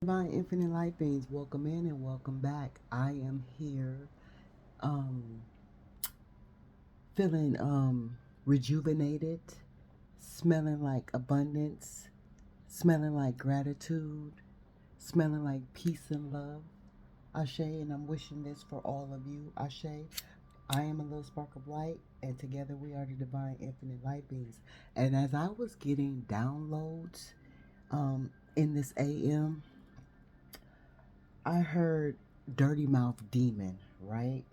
My infinite light beings, welcome in and welcome back. I am here, um, feeling rejuvenated, smelling like abundance, smelling like gratitude, smelling like peace and love. Ashe, and I'm wishing this for all of you. Ashe, I am a little spark of light, and together we are the divine infinite light beings. And as I was getting downloads in this AM, I heard dirty mouth demon, right?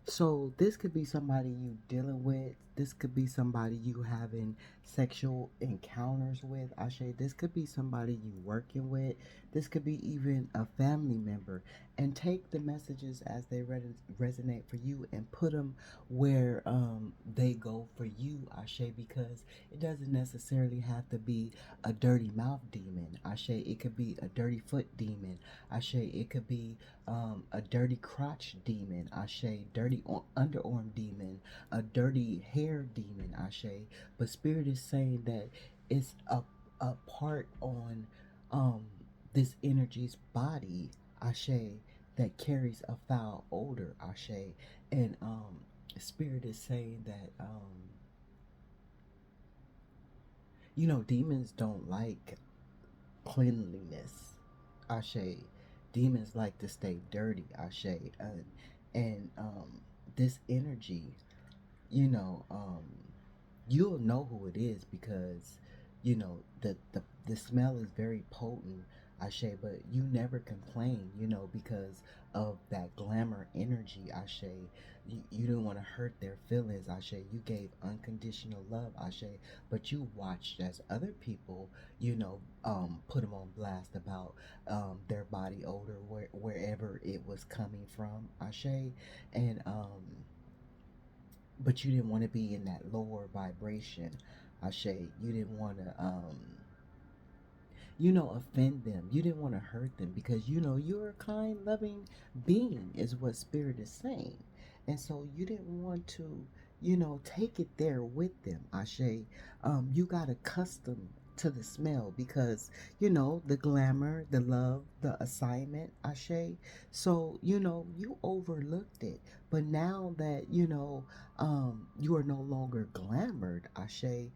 So this could be somebody you dealing with. This could be somebody you having sexual encounters with. Ashe, this could be somebody you working with. This could be even a family member. And take the messages as they resonate for you and put them where they go for you. Ashe, because it doesn't necessarily have to be a dirty mouth demon. Ashe, it could be a dirty foot demon. Ashe, it could be a dirty crotch demon, Ashe, dirty underarm demon, a dirty hair demon, Ashe. But Spirit is saying that it's a part on um, this energy's body, Ashe, that carries a foul odor, Ashe. And Spirit is saying that, demons don't like cleanliness, Ashe. Demons like to stay dirty, Ashe. And this energy, you know, um, you'll know who it is because, the smell is very potent, Ashe, but you never complain, because of that glamour energy, Ashe. You didn't want to hurt their feelings, Ashe. You gave unconditional love, Ashe, but you watched as other people, put them on blast about their body odor wherever it was coming from, Ashe. And but you didn't want to be in that lower vibration, Ashe. You didn't want to offend them. You didn't want to hurt them because you're a kind, loving being, is what Spirit is saying. And so you didn't want to, take it there with them, Ashe. You got accustomed to the smell because, the glamour, the love, the assignment, Ashe. So, you overlooked it. But now that, you are no longer glamored, Ashe,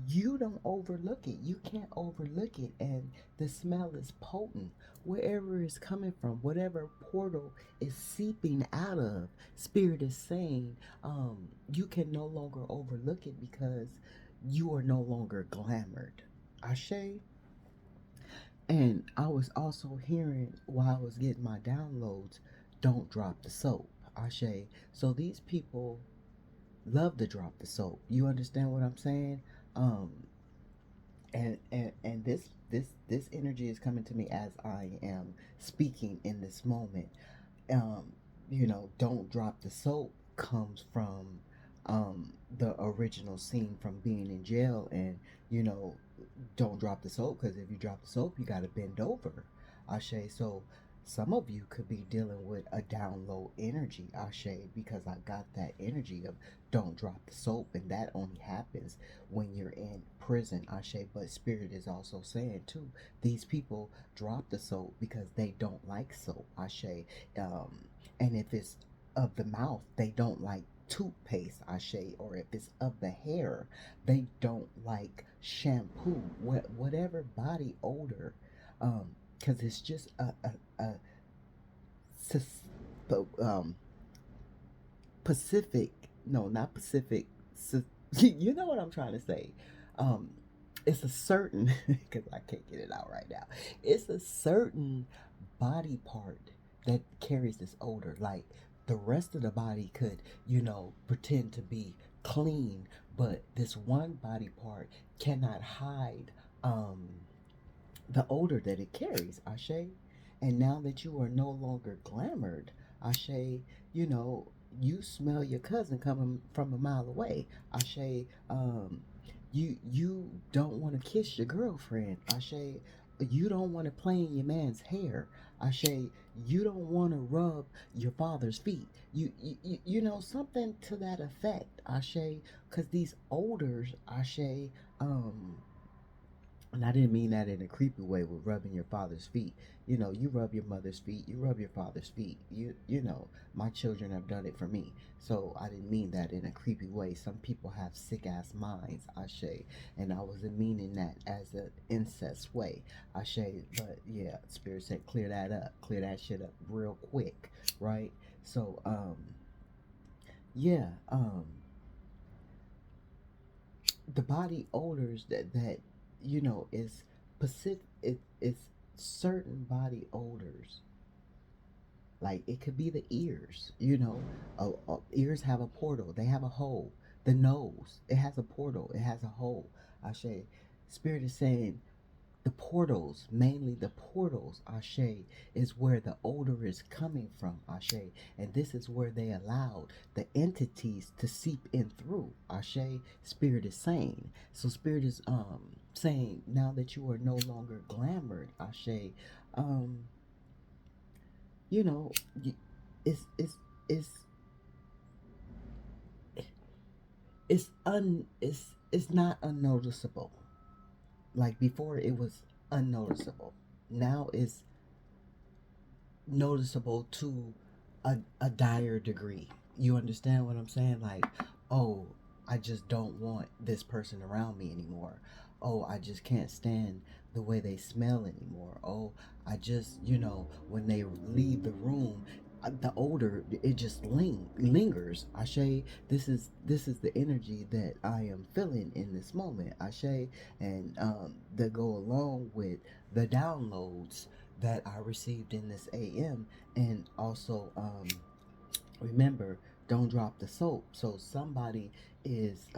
you don't overlook it. You can't overlook it. And the smell is potent. Wherever it's coming from, whatever portal is seeping out of, Spirit is saying, you can no longer overlook it because you are no longer glamored. Ashe. And I was also hearing while I was getting my downloads, don't drop the soap. Ashe. So these people love to drop the soap. You understand what I'm saying? Um, and this energy is coming to me as I am speaking in this moment. um don't drop the soap comes from the original scene from being in jail. And you know don't drop the soap, because if you drop the soap you got to bend over, Ashe. So some of you could be dealing with a down low energy, Ashe, because I got that energy of don't drop the soap, and that only happens when you're in prison, Ashe. But Spirit is also saying too, these people drop the soap because they don't like soap, Ashe. And if it's of the mouth, they don't like toothpaste, Ashe. Or if it's of the hair, they don't like shampoo, whatever body odor, because it's just a um, Pacific, no, not Pacific, you know what I'm trying to say. Um, it's a certain, because I can't get it out right now. It's a certain body part that carries this odor. Like the rest of the body could, pretend to be clean, but this one body part cannot hide um, the odor that it carries, Ashe. And now that you are no longer glamored, Ashe, you know, you smell your cousin coming from a mile away. Ashe, you don't want to kiss your girlfriend. Ashe, you don't want to play in your man's hair. Ashe, you don't want to rub your father's feet. Something to that effect, Ashe, because these odors, Ashe, um, And I didn't mean that in a creepy way with rubbing your father's feet. You know, you rub your mother's feet, you rub your father's feet. You know, my children have done it for me. So I didn't mean that in a creepy way. Some people have sick ass minds, Ashe, and I wasn't meaning that as an incest way, Ashe. But yeah, Spirit said clear that up, clear that shit up real quick, right? So yeah, the body odors that is specific. It's certain body odors, like it could be the ears. Ears have a portal, they have a hole. The nose, it has a portal, it has a hole. I say, Spirit is saying the portals, mainly the portals, Ashe, is where the odor is coming from, Ashe. And this is where they allowed the entities to seep in through, Ashe. Spirit is saying. So Spirit is saying now that you are no longer glamored, Ashe, um, you know, it's it's not unnoticeable. Like before it was unnoticeable. Now it's noticeable to a dire degree. You understand what I'm saying? Like, oh, I just don't want this person around me anymore. Oh, I just can't stand the way they smell anymore. Oh, I just, when they leave the room, the odor it just lingers. Ashe, this is the energy that I am feeling in this moment. Ashe, and that go along with the downloads that I received in this AM, and also remember, don't drop the soap. So somebody is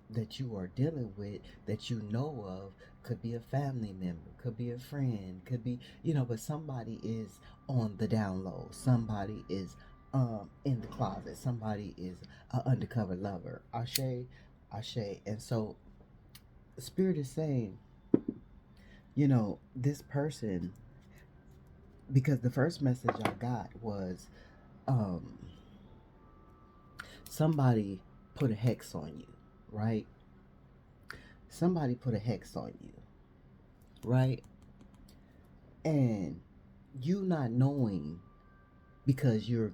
that you are dealing with, that you know of, could be a family member, could be a friend, could be, but somebody is on the down low. Somebody is in the closet. Somebody is an undercover lover. Ashe, Ashe. And so Spirit is saying, this person, because the first message I got was um somebody put a hex on you, right? Somebody put a hex on you, right? And you not knowing, because you're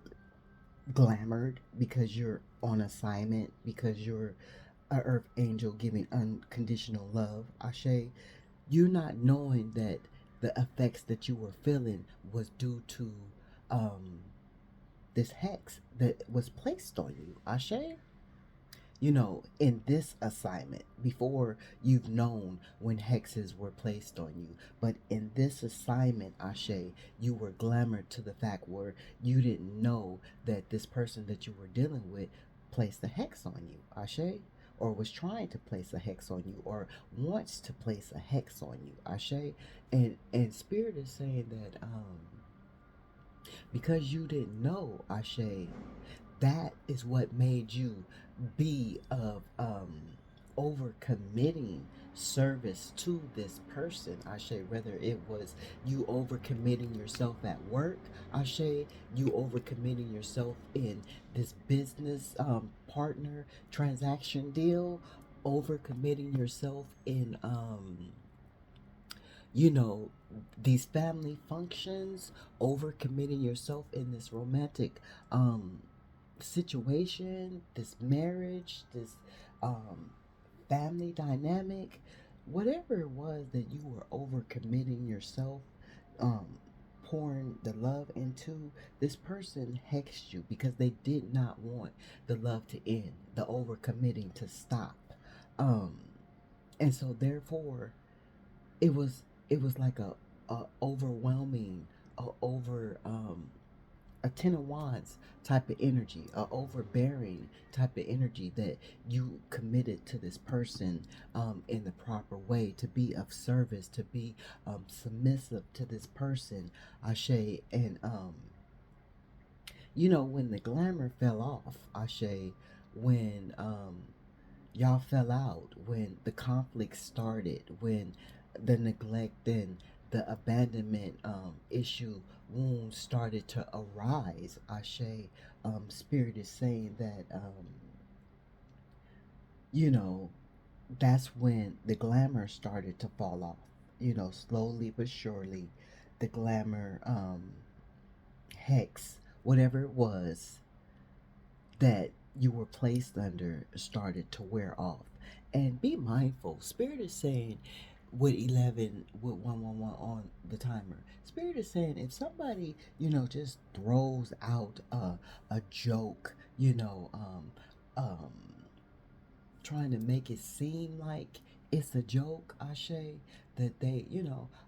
glamored, because you're on assignment, because you're a earth angel giving unconditional love, Ashe, you not knowing that the effects that you were feeling was due to um this hex that was placed on you, Ashe. In this assignment, before you've known when hexes were placed on you, but in this assignment, Ashe, you were glamored to the fact where you didn't know that this person that you were dealing with placed a hex on you, Ashe, or was trying to place a hex on you, or wants to place a hex on you, Ashe. And Spirit is saying that because you didn't know, Ashe, that is what made you be of overcommitting service to this person, Ashe. Whether it was you overcommitting yourself at work, Ashe, you overcommitting yourself in this business partner transaction deal, overcommitting yourself in you know, these family functions, overcommitting yourself in this romantic situation, this marriage, this um, family dynamic, whatever it was that you were overcommitting yourself, um, pouring the love into, this person hexed you because they did not want the love to end, the overcommitting to stop. Um, and so therefore it was it was like a overwhelming, a over a ten of wands type of energy, a overbearing type of energy, that you committed to this person in the proper way, to be of service, to be submissive to this person, Ashe. And when the glamour fell off, Ashe, when y'all fell out, when the conflict started, when the neglect and the abandonment issue wounds started to arise, Ashe, Spirit is saying that, you know, that's when the glamour started to fall off. slowly but surely, the glamour, hex, whatever it was that you were placed under started to wear off. And be mindful. Spirit is saying with 11, with 111 on the timer. Spirit is saying if somebody, just throws out a joke, um, trying to make it seem like it's a joke, Ashe, that they,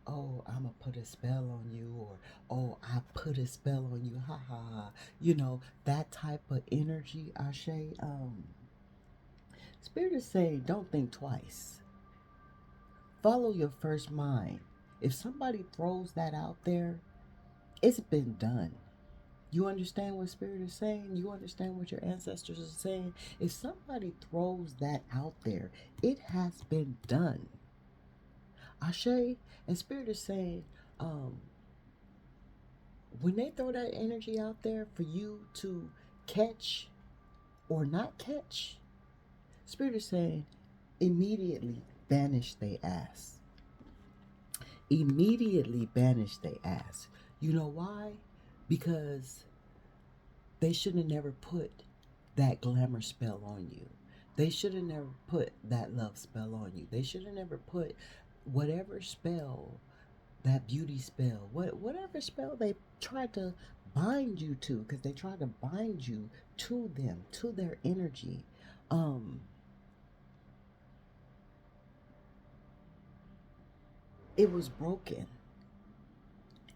oh, I'm gonna put a spell on you, or oh, I put a spell on you, ha ha ha, that type of energy, Ashe. Spirit is saying, don't think twice. Follow your first mind. If somebody throws that out there, it's been done. You understand what Spirit is saying? You understand what your ancestors are saying? If somebody throws that out there, it has been done. Ashe, and Spirit is saying, when they throw that energy out there for you to catch or not catch, Spirit is saying, immediately banish they ass. Immediately banish they ass. You know why? Because they should have never put that glamour spell on you. They should have never put that love spell on you. They should have never put whatever spell, that beauty spell, whatever spell they tried to bind you to, because they tried to bind you to them, to their energy. It was broken,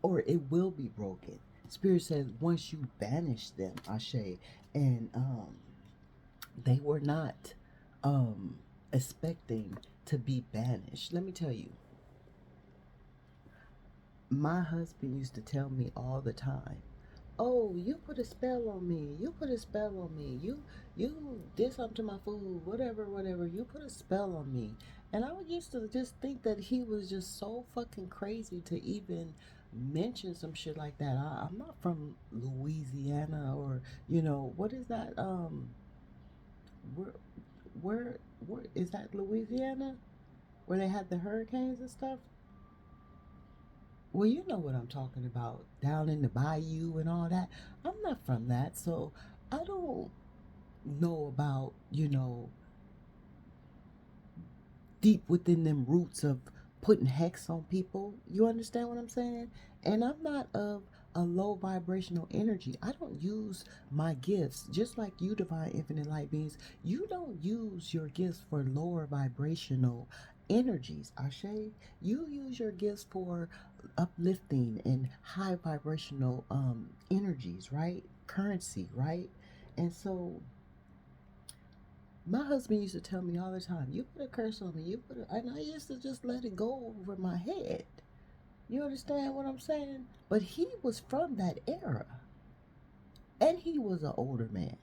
or it will be broken. Spirit says once you banish them, Ashe, and they were not expecting to be banished. Let me tell you, my husband used to tell me all the time, oh, you put a spell on me, you put a spell on me, you did something to my food, whatever, you put a spell on me. And I used to just think that he was just so fucking crazy to even mention some shit like that. I'm not from Louisiana, or what is that, where where is that, Louisiana, where they had the hurricanes and stuff? Well, you know what I'm talking about, down in the bayou and all that. I'm not from that, so I don't know about, deep within them roots of putting hex on people. You understand what I'm saying? And I'm not of a low vibrational energy. I don't use my gifts, just like you, divine infinite light beings. You don't use your gifts for lower vibrational energies, Ashe. You use your gifts for uplifting and high vibrational energies, right? Currency, right? And so my husband used to tell me all the time, you put a curse on me, and I used to just let it go over my head. You understand what I'm saying? But he was from that era, and he was an older man.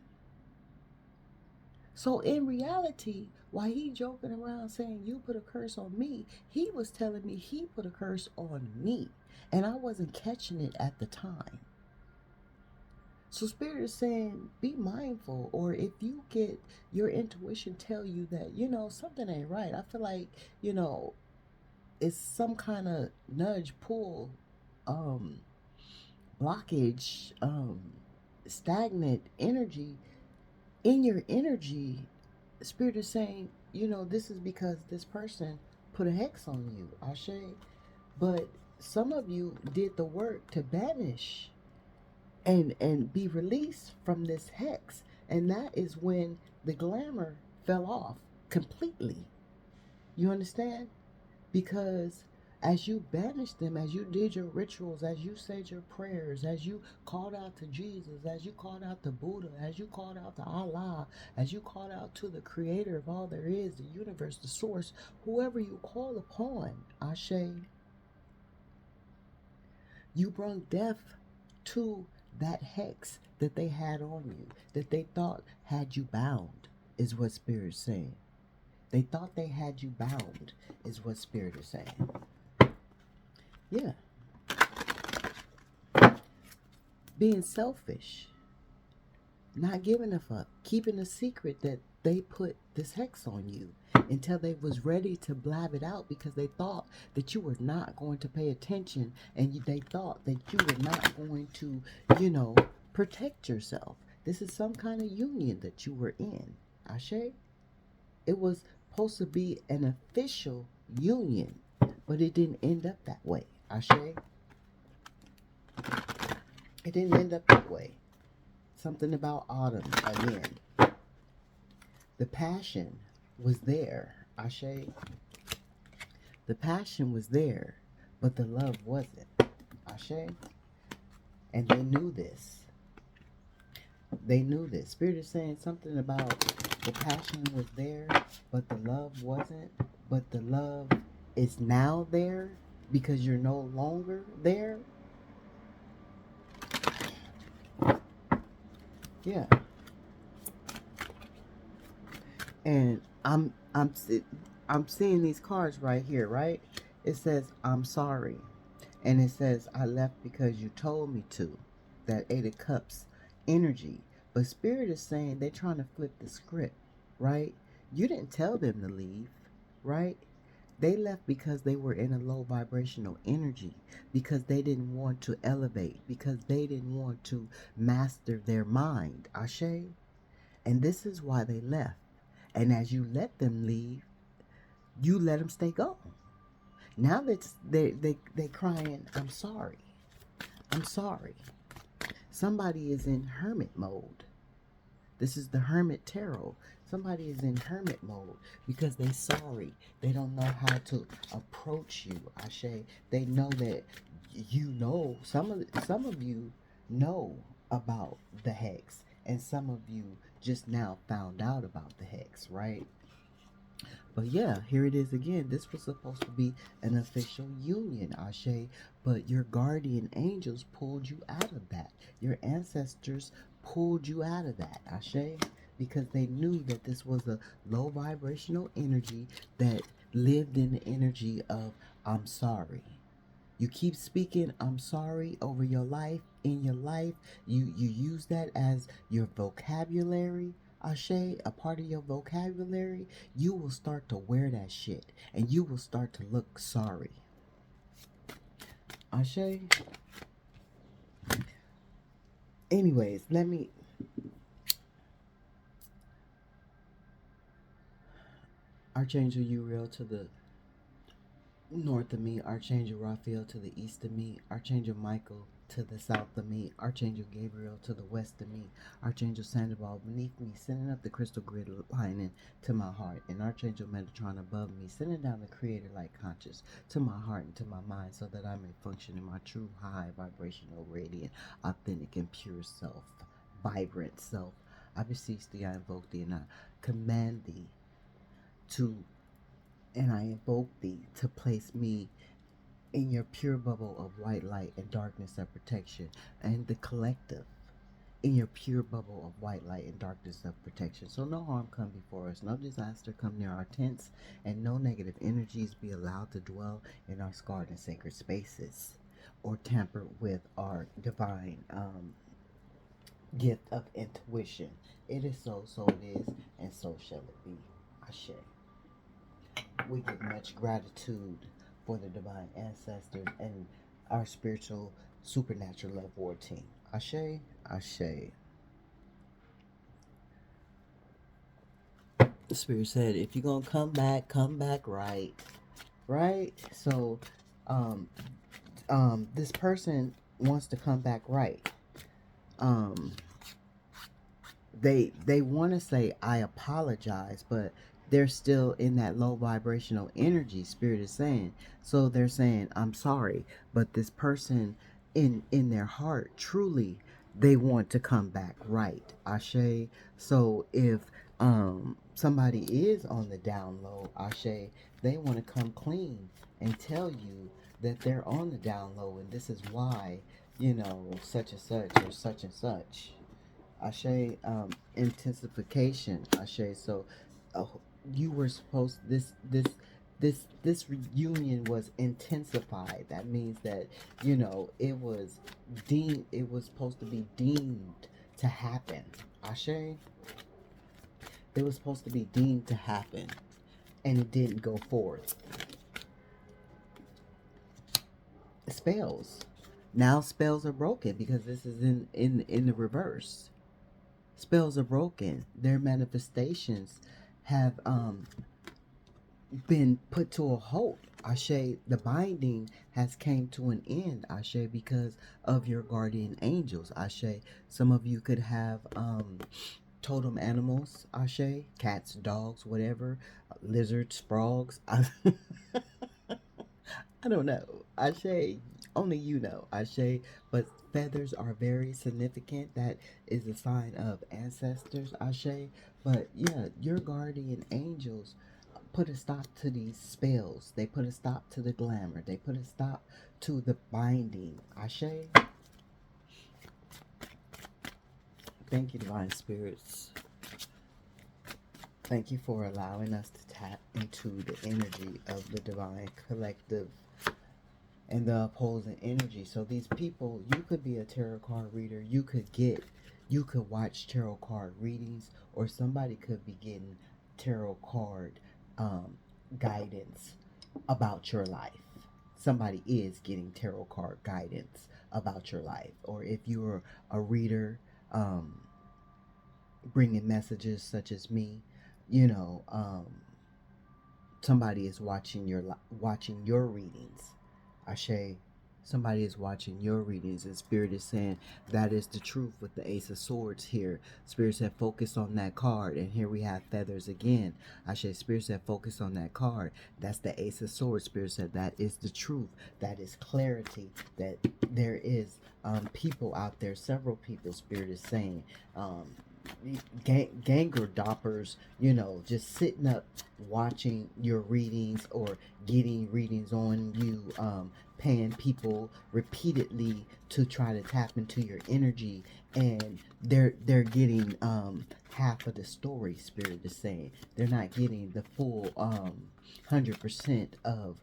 So in reality, while he joking around saying you put a curse on me, he was telling me he put a curse on me, and I wasn't catching it at the time. So Spirit is saying, be mindful, or if you get your intuition tell you that, something ain't right. I feel like, it's some kind of nudge, pull, blockage, stagnant energy in your energy. Spirit is saying, this is because this person put a hex on you, Ashe. But some of you did the work to banish and be released from this hex, and that is when the glamour fell off completely. You understand? Because as you banished them, as you did your rituals, as you said your prayers, as you called out to Jesus, as you called out to Buddha, as you called out to Allah, as you called out to the creator of all there is, the universe, the source, whoever you call upon, Ashe, you brought death to that hex that they had on you, that they thought had you bound, is what Spirit is saying. They thought they had you bound, is what Spirit is saying. Yeah. Being selfish, not giving a fuck, keeping a secret that they put this hex on you. until they was ready to blab it out, because they thought that you were not going to pay attention, and they thought that you were not going to, you know, protect yourself. This is some kind of union that you were in, Ashe. It was supposed to be an official union, but it didn't end up that way, Ashe. It didn't end up that way. Something about autumn again. The passion was there, Ashe. The passion was there, but the love wasn't, Ashe. And they knew this. They knew this. Spirit is saying something about the passion was there, but the love wasn't. But the love is now there because you're no longer there. Yeah. And I'm seeing these cards right here, right? It says I'm sorry, and it says I left because you told me to. That 8 of Cups energy. But Spirit is saying they're trying to flip the script, right? You didn't tell them to leave, right? They left because they were in a low vibrational energy, because they didn't want to elevate, because they didn't want to master their mind, Ashe. And this is why they left. And as you let them leave, you let them stay gone. Now that they crying, I'm sorry. I'm sorry. Somebody is in hermit mode. This is the Hermit Tarot. Somebody is in hermit mode because they're sorry. They don't know how to approach you, Ashe. They know that you know, some of you know about the hex, and some of you just now found out about the hex, right? But yeah, here it is again. This was supposed to be an official union, Ashe, but your guardian angels pulled you out of that. Your ancestors pulled you out of that, Ashe, because they knew that this was a low vibrational energy that lived in the energy of I'm sorry. You keep speaking I'm sorry over your life, in your life. You use that as your vocabulary, Ashe, a part of your vocabulary. You will start to wear that shit, and you will start to look sorry, Ashe. Anyways, let me Archangel Uriel to the north of me, Archangel Raphael to the east of me, Archangel Michael to the south of me, Archangel Gabriel to the west of me, Archangel Sandoval beneath me, sending up the crystal grid lining to my heart, and Archangel Metatron above me, sending down the creator light conscious to my heart and to my mind, so that I may function in my true high vibrational, radiant, authentic, and pure self, vibrant self. I beseech thee, I invoke thee, and I command thee to, and I invoke thee to place me in your pure bubble of white light and darkness of protection, and the collective in your pure bubble of white light and darkness of protection. So no harm come before us, no disaster come near our tents, and no negative energies be allowed to dwell in our scarred and sacred spaces, or tamper with our divine gift of intuition. It is so, so it is, and so shall it be. Ashe. We give much gratitude for the divine ancestors and our spiritual supernatural love war team. Ashe, Ashe. The spirit said, if you're gonna come back right. Right? So this person wants to come back right. They want to say I apologize, but they're still in that low vibrational energy, Spirit is saying. So they're saying I'm sorry, but this person in their heart, truly they want to come back right, Ashe. So if somebody is on the down low, Ashe, they want to come clean and tell you that they're on the down low, and this is why, such and such or such and such. Ashe, intensification, Ashe. So, you were supposed, this reunion was intensified. That means that, it was it was supposed to be deemed to happen. Ashe, it was supposed to be deemed to happen. and it didn't go forth. Spells. Now spells are broken because this is in the reverse. Spells are broken. Their manifestations have been put to a halt. Ashe, the binding has came to an end, Ashe, because of your guardian angels. Ashe, some of you could have totem animals, Ashe, cats, dogs, whatever, lizards, frogs. I don't know. Ashe, only you know, Ashe, but feathers are very significant. That is a sign of ancestors, Ashe. But yeah, your guardian angels put a stop to these spells. They put a stop to the glamour. They put a stop to the binding. Ashe. Thank you, divine spirits. Thank you for allowing us to tap into the energy of the divine collective and the opposing energy. So these people, you could be a tarot card reader. You could watch tarot card readings, or somebody could be getting tarot card um, guidance about your life. Somebody is getting tarot card guidance about your life. Or if you're a reader, bringing messages such as me, you know, somebody is watching your readings. Ashe, somebody is watching your readings, and Spirit is saying that is the truth with the Ace of Swords here. Spirit said focus on that card, and here we have feathers again. Ashe, Spirit said focus on that card. That's the Ace of Swords. Spirit said that is the truth. That is clarity. That there is people out there, several people, Spirit is saying, ganger doppers, just sitting up watching your readings or getting readings on you, paying people repeatedly to try to tap into your energy, and they're getting half of the story. Spirit is saying they're not getting the full 100% of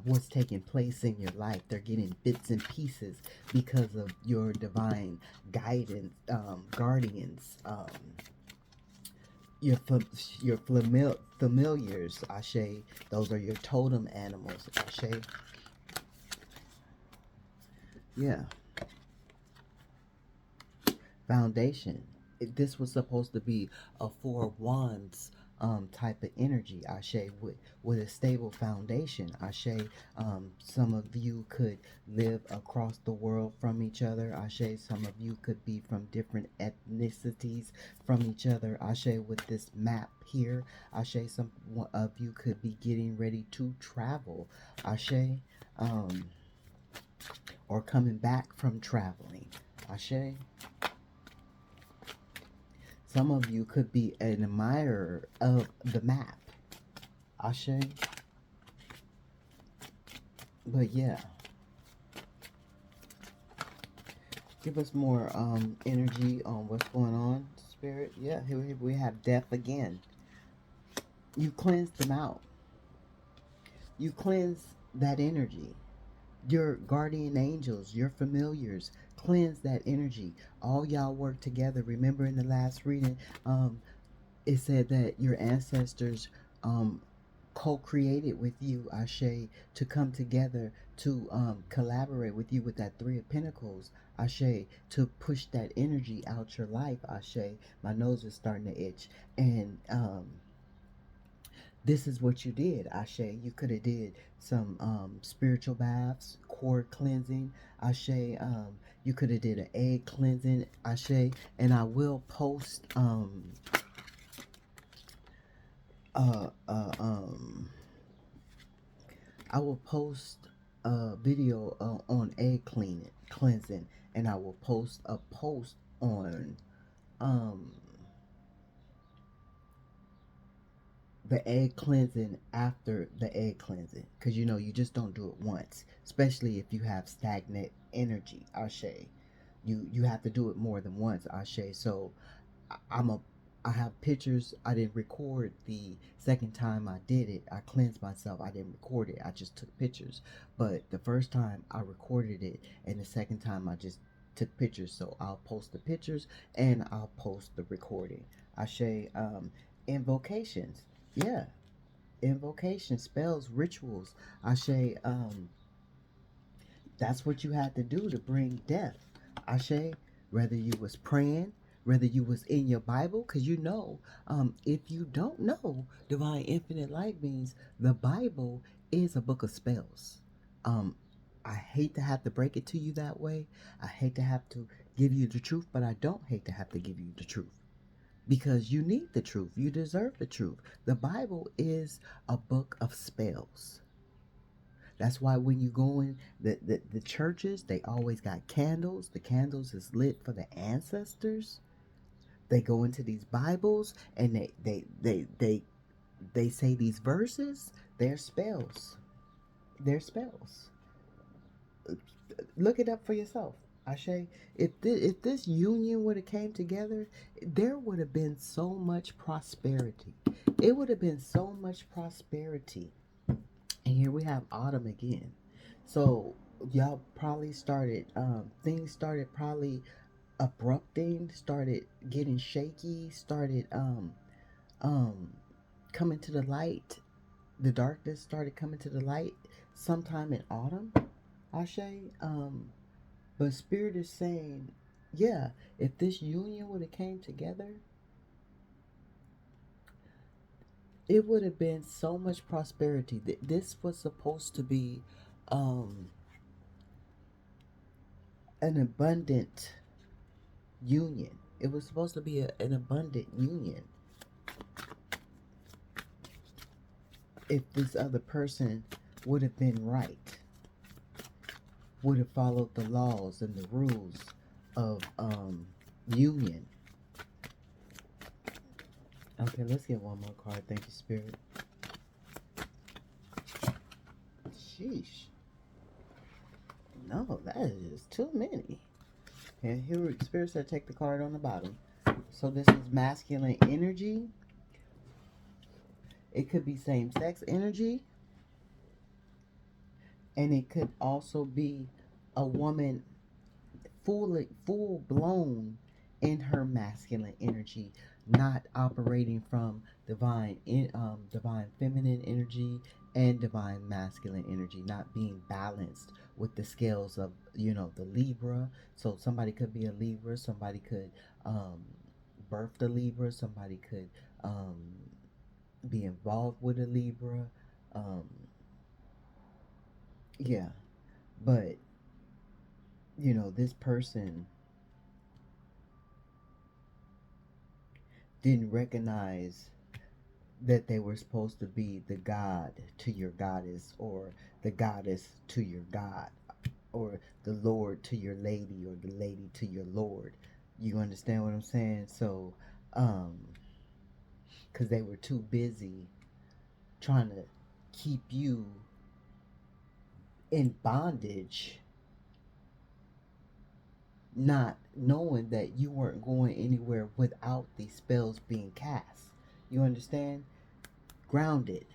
what's taking place in your life. They're getting bits and pieces because of your divine guidance, guardians, your familiars, Ashe. Those are your totem animals, Ashe. Yeah. Foundation. This was supposed to be a Four of Wands type of energy, Ashe, with a stable foundation, Ashe. Some of you could live across the world from each other, Ashe. Some of you could be from different ethnicities from each other, Ashe, with this map here, Ashe. Some of you could be getting ready to travel, Ashe, or coming back from traveling, Ashe. Some of you could be an admirer of the map, Ashe. But yeah, give us more energy on what's going on, Spirit. Yeah, here we have death again. You cleanse them out. You cleanse that energy. Your guardian angels, your familiars, cleanse that energy. All y'all work together. Remember in the last reading, it said that your ancestors co-created with you, Ashe, to come together to collaborate with you with that Three of Pentacles, Ashe, to push that energy out your life, Ashe. My nose is starting to itch. And this is what you did, Ashe. You could have did some spiritual baths, core cleansing, Ashe. You could have did an egg cleansing, Ashe. And I will post I will post a video on egg cleansing, and I will post a post on um the egg cleansing after the egg cleansing, because you just don't do it once, especially if you have stagnant energy, Ashe. You have to do it more than once, Ashe. So I'm a I have pictures. I didn't record the second time I did it. I cleansed myself. I didn't record it. I just took pictures. But the first time I recorded it, and the second time I just took pictures. So I'll post the pictures and I'll post the recording. Ashe, invocations. Yeah. invocation, spells, rituals. Ashe, that's what you had to do to bring death. Ashe, whether you was praying, whether you was in your Bible, because you know, if you don't know, divine infinite light means the Bible is a book of spells. Um, I hate to have to break it to you that way. I hate to have to give you the truth, but I don't hate to have to give you the truth because you need the truth. You deserve the truth. The Bible is a book of spells. That's why when you go in the churches, they always got candles. The candles is lit for the ancestors. They go into these Bibles and they say these verses. They're spells. They're spells. Look it up for yourself. Ashe, if this union would have came together, there would have been so much prosperity. It would have been so much prosperity. And here we have autumn again. So y'all probably started things started probably abrupting, started getting shaky, started um coming to the light. The darkness started coming to the light sometime in autumn, Ashe. But Spirit is saying, yeah, if this union would have came together, it would have been so much prosperity. This was supposed to be um, an abundant union. It was supposed to be an abundant union. If this other person would have been right, would have followed the laws and the rules of union. Okay, let's get one more card. Thank you, Spirit. Sheesh. No, that is just too many. And here, Spirit said take the card on the bottom. So this is masculine energy. It could be same-sex energy. And it could also be a woman full blown in her masculine energy, not operating from divine feminine energy and divine masculine energy, not being balanced with the scales of the Libra. So somebody could be a Libra, somebody could birth the Libra, somebody could um, be involved with a Libra. Um, yeah, but this person didn't recognize that they were supposed to be the god to your goddess, or the goddess to your god, or the lord to your lady, or the lady to your lord. You understand what I'm saying? So because they were too busy trying to keep you in bondage, not knowing that you weren't going anywhere without these spells being cast. You understand? Grounded.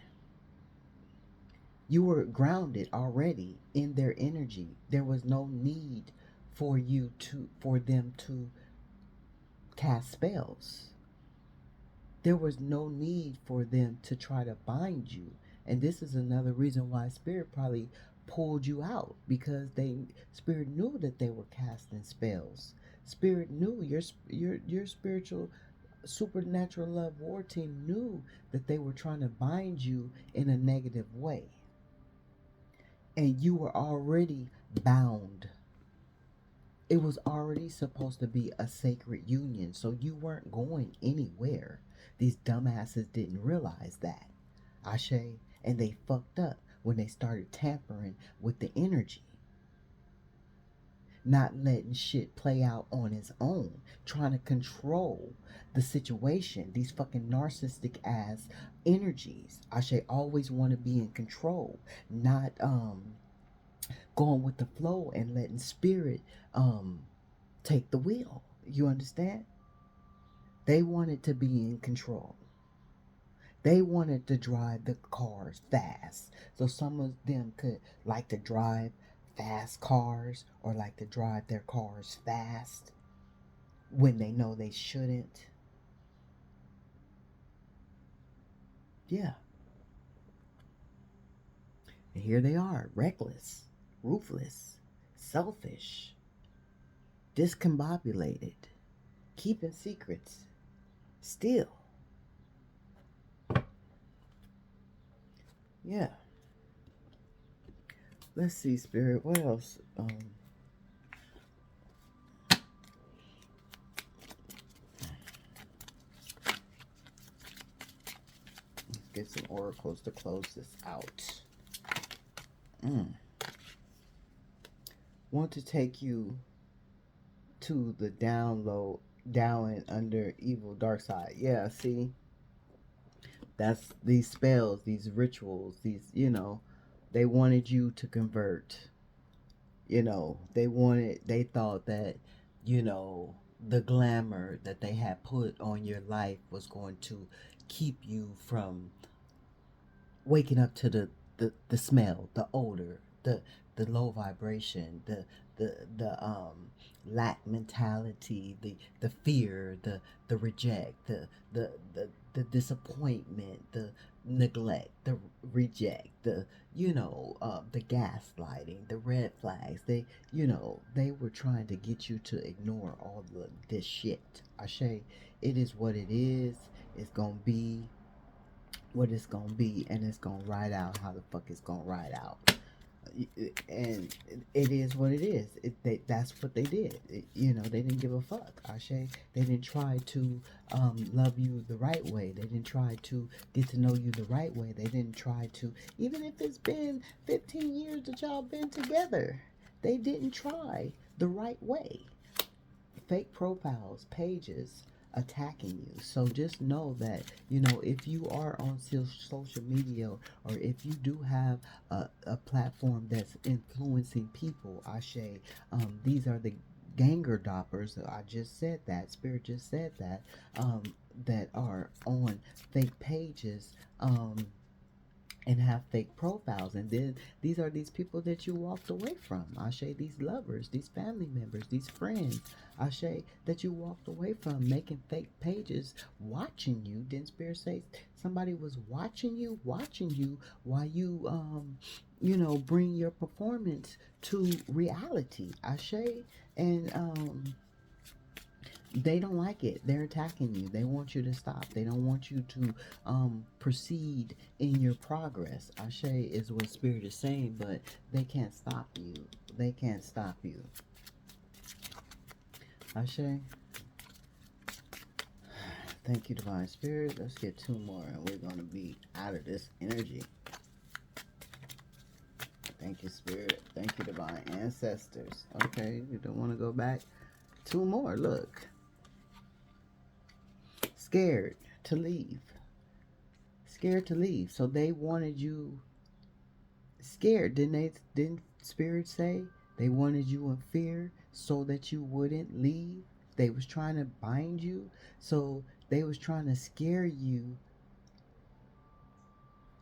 You were grounded already in their energy. There was no need for them to cast spells. There was no need for them to try to bind you. And this is another reason why Spirit probably pulled you out, because Spirit knew that they were casting spells. Spirit knew your spiritual supernatural love war team knew that they were trying to bind you in a negative way. And you were already bound. It was already supposed to be a sacred union, so you weren't going anywhere. These dumbasses didn't realize that. Ashe, and they fucked up when they started tampering with the energy. Not letting shit play out on its own, trying to control the situation. These fucking narcissistic ass energies. Ashe always want to be in control, not going with the flow and letting Spirit take the wheel. You understand? They wanted to be in control. They wanted to drive the cars fast. So some of them could like to drive fast cars, or like to drive their cars fast when they know they shouldn't. Yeah. And here they are, reckless, ruthless, selfish, discombobulated, keeping secrets, still. Yeah. Let's see, Spirit. What else? Let's get some oracles to close this out. Want to take you to the down and under evil dark side. Yeah, see, that's these spells, these rituals, these, they wanted you to convert. They thought that, the glamour that they had put on your life was going to keep you from waking up to the smell, the odor, the low vibration, the lack mentality, the fear, the reject, the disappointment, the neglect, the reject, the gaslighting, the red flags. They were trying to get you to ignore all this shit. Ashe, it is what it is. It's gonna be what it's gonna be, and it's gonna ride out how the fuck it's gonna ride out. And it is what it is. That's what they did. They didn't give a fuck. Ashe, they didn't try to love you the right way. They didn't try to get to know you the right way. They didn't try to, even if it's been 15 years that y'all been together, they didn't try the right way. Fake profiles, pages attacking you. So just know that, if you are on social media, or if you do have a platform that's influencing people, Ashe, these are the ganger doppers. I just said that. Spirit just said that. That are on fake pages. And have fake profiles, and then these are these people that you walked away from. Ashe, these lovers, these family members, these friends, Ashe, that you walked away from, making fake pages, watching you. Didn't Spirit say somebody was watching you while you bring your performance to reality? Ashe, and they don't like it. They're attacking you. They want you to stop. They don't want you to proceed in your progress. Ashe is what Spirit is saying, but they can't stop you. They can't stop you. Ashe. Thank you, Divine Spirit. Let's get two more, and we're going to be out of this energy. Thank you, Spirit. Thank you, Divine Ancestors. Okay, you don't want to go back. Two more. Look. Scared to leave. Scared to leave. So they wanted you scared. Didn't Spirit say they wanted you in fear so that you wouldn't leave? They was trying to bind you. So they was trying to scare you,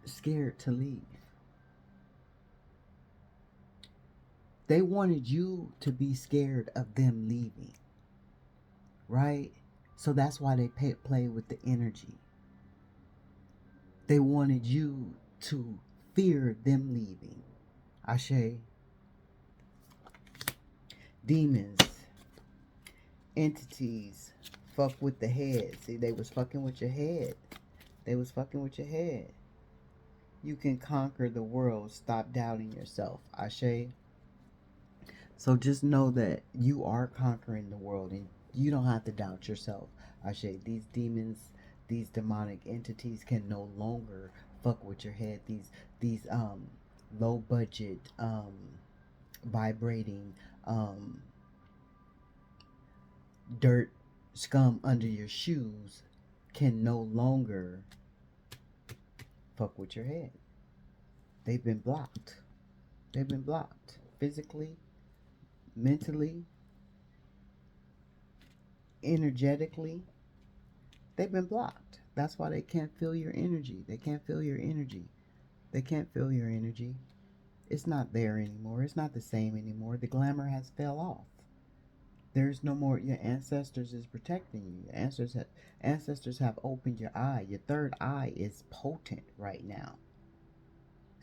scared to leave. They wanted you to be scared of them leaving. Right? So that's why they play with the energy. They wanted you to fear them leaving. Ashe. Demons, entities, fuck with the head. See, they was fucking with your head. They was fucking with your head. You can conquer the world. Stop doubting yourself. Ashe. So just know that you are conquering the world, and you don't have to doubt yourself. Ashe. These demons, these demonic entities can no longer fuck with your head. These low budget, vibrating, dirt, scum under your shoes can no longer fuck with your head. They've been blocked. They've been blocked physically, mentally, energetically. They've been blocked. That's why they can't feel your energy. They can't feel your energy. They can't feel your energy. It's not there anymore. It's not the same anymore. The glamour has fell off. There's no more. Your ancestors is protecting you. Your ancestors have opened your eye. Your third eye is potent right now.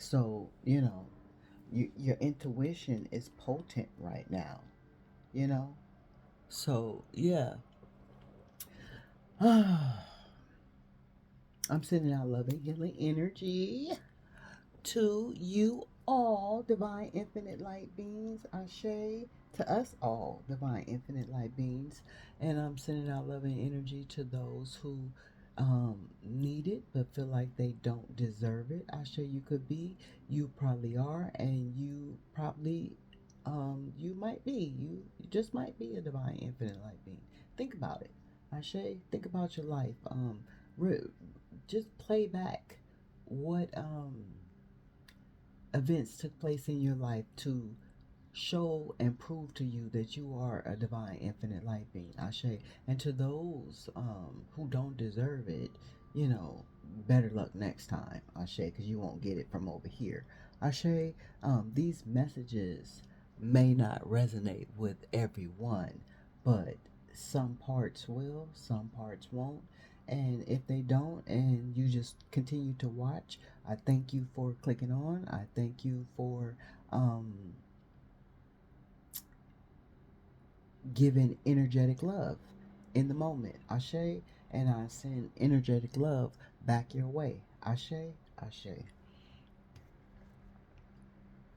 So, your intuition is potent right now, you know? So, yeah. I'm sending out loving, healing energy to you all, divine infinite light beings. Ashe. To us all, divine infinite light beings. And I'm sending out loving energy to those who need it but feel like they don't deserve it. Ashe, you could be, you probably are, and you probably you might be. You just might be a divine infinite light being. Think about it. Ashe, think about your life. Just play back what events took place in your life to show and prove to you that you are a divine infinite light being. Ashe. And to those who don't deserve it, better luck next time. Ashe, because you won't get it from over here. Ashe. These messages may not resonate with everyone, but some parts will, some parts won't. And if they don't, and you just continue to watch, I thank you for clicking on. I thank you for giving energetic love in the moment. Ashe. And I send energetic love back your way. Ashe. Ashe.